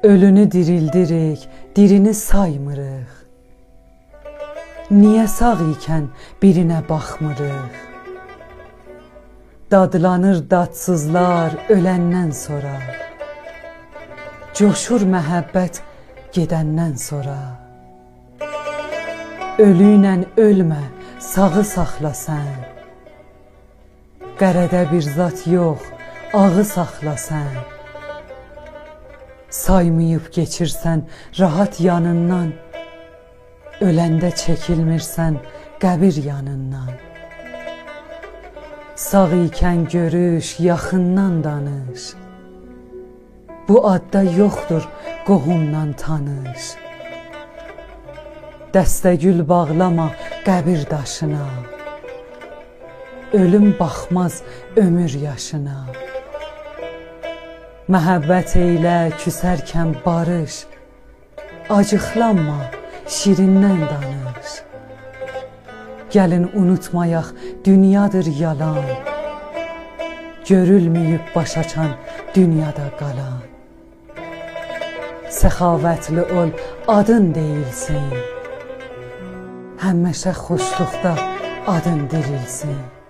Ölünü dirildirik, dirini saymırıq. Niyə sağ ikən birinə baxmırıq? Dadlanır dadsızlar öləndən sonra. Coşur məhəbbət gedəndən sonra. Ölüylə ölmə, sağı saxla sən. Qərədə bir zat yox, ağı saxla sən. Saymayıb keçirsən rahat yanından, öləndə çəkilmirsən qəbir yanından. Sağ ikən görüş, yaxından danış. Bu adda yoxdur qohumdan tanış. Dəstəgül bağlama qəbir daşına. Ölüm baxmaz ömür yaşına. Məhəbbət eylə küsərkən barış. Acıqlanma, şirindən danış. Gəlin unutmayaq, dünyadır yalan. Görülməyib baş açan dünyada qalan. Səxavətli ol, adın deyilsin. Həmişə xoşluqda adın dirilsin.